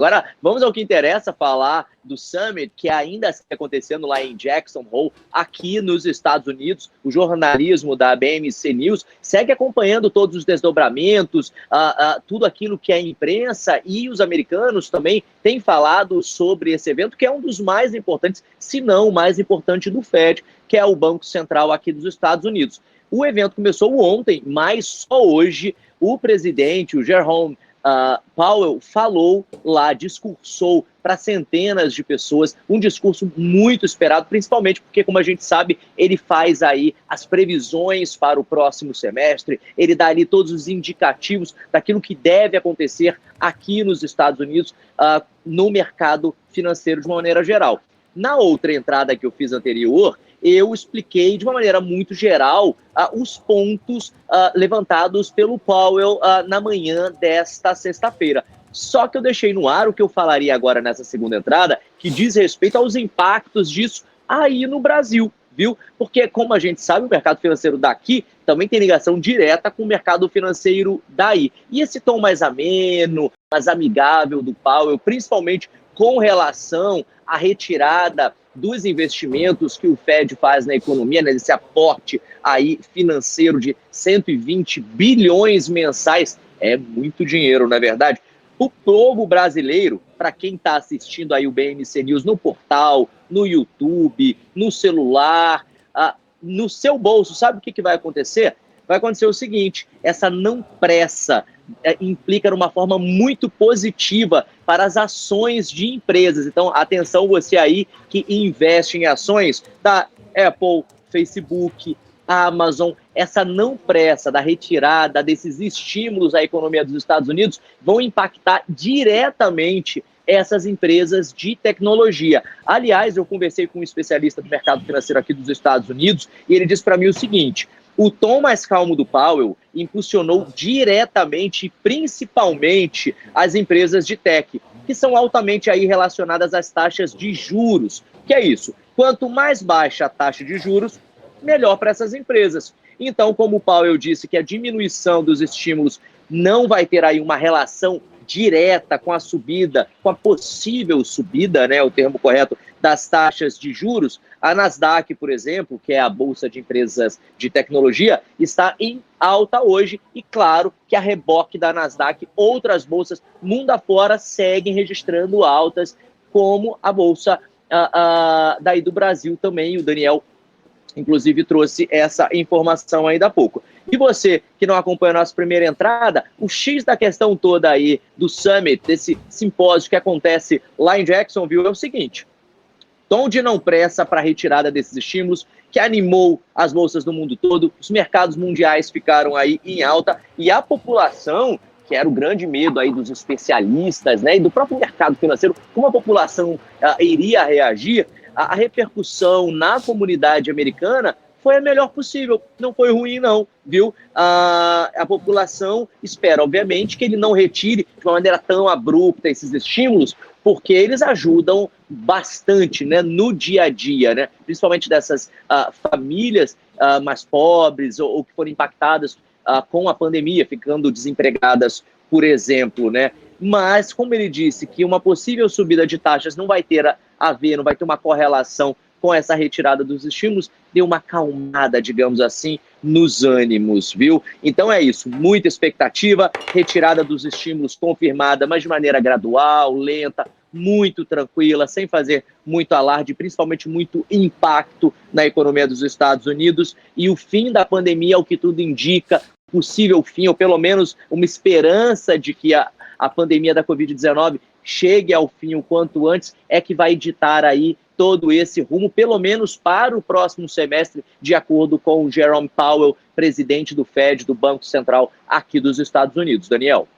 Agora, vamos ao que interessa, falar do Summit, que ainda está acontecendo lá em Jackson Hole, aqui nos Estados Unidos. O jornalismo da BMC News segue acompanhando todos os desdobramentos, tudo aquilo que a imprensa e os americanos também têm falado sobre esse evento, que é um dos mais importantes, se não o mais importante do Fed, que é o Banco Central aqui dos Estados Unidos. O evento começou ontem, mas só hoje o presidente, o Jerome Powell, falou lá, discursou para centenas de pessoas, um discurso muito esperado, principalmente porque, como a gente sabe, ele faz aí as previsões para o próximo semestre, ele dá ali todos os indicativos daquilo que deve acontecer aqui nos Estados Unidos, no mercado financeiro de uma maneira geral. Na outra entrada que eu fiz anterior, eu expliquei de uma maneira muito geral os pontos levantados pelo Powell na manhã desta sexta-feira. Só que eu deixei no ar o que eu falaria agora nessa segunda entrada, que diz respeito aos impactos disso aí no Brasil, viu? Porque, como a gente sabe, o mercado financeiro daqui também tem ligação direta com o mercado financeiro daí. E esse tom mais ameno, mais amigável do Powell, principalmente com relação à retirada dos investimentos que o Fed faz na economia, né, esse aporte aí financeiro de 120 bilhões mensais, é muito dinheiro, não é verdade? O povo brasileiro, para quem está assistindo aí o BMC News no portal, no YouTube, no celular, no seu bolso, sabe o que vai acontecer? Vai acontecer o seguinte: essa não pressa implica numa forma muito positiva para as ações de empresas. Então, atenção você aí que investe em ações da Apple, Facebook, Amazon. Essa não pressa da retirada desses estímulos à economia dos Estados Unidos vão impactar diretamente essas empresas de tecnologia. Aliás, eu conversei com um especialista do mercado financeiro aqui dos Estados Unidos e ele disse para mim o seguinte: o tom mais calmo do Powell impulsionou diretamente, principalmente, as empresas de tech, que são altamente aí relacionadas às taxas de juros. Que é isso? Quanto mais baixa a taxa de juros, melhor para essas empresas. Então, como o Powell disse que a diminuição dos estímulos não vai ter aí uma relação direta com a subida, com a possível subida, né, o termo correto, das taxas de juros, a Nasdaq, por exemplo, que é a bolsa de empresas de tecnologia, está em alta hoje e, claro, que a reboque da Nasdaq, outras bolsas mundo afora seguem registrando altas, como a bolsa daí do Brasil também. O Daniel, inclusive, trouxe essa informação ainda há pouco. E você que não acompanha a nossa primeira entrada, o X da questão toda aí do Summit, desse simpósio que acontece lá em Jacksonville, é o seguinte: tom de não pressa para a retirada desses estímulos, que animou as bolsas do mundo todo, os mercados mundiais ficaram aí em alta, e a população, que era o grande medo aí dos especialistas, né, e do próprio mercado financeiro, como a população iria reagir, a repercussão na comunidade americana foi a melhor possível, não foi ruim não, viu? A população espera, obviamente, que ele não retire de uma maneira tão abrupta esses estímulos, porque eles ajudam bastante, né, no dia a dia, né, principalmente dessas famílias mais pobres ou que foram impactadas com a pandemia, ficando desempregadas, por exemplo, né? Mas, como ele disse, que uma possível subida de taxas não vai ter a ver, não vai ter uma correlação com essa retirada dos estímulos, deu uma acalmada, digamos assim, nos ânimos, viu? Então é isso, muita expectativa, retirada dos estímulos confirmada, mas de maneira gradual, lenta, muito tranquila, sem fazer muito alarde, principalmente muito impacto na economia dos Estados Unidos, e o fim da pandemia, ao que tudo indica, possível fim, ou pelo menos uma esperança de que a pandemia da Covid-19 chegue ao fim o quanto antes, é que vai ditar aí todo esse rumo, pelo menos para o próximo semestre, de acordo com o Jerome Powell, presidente do Fed, do Banco Central aqui dos Estados Unidos. Daniel.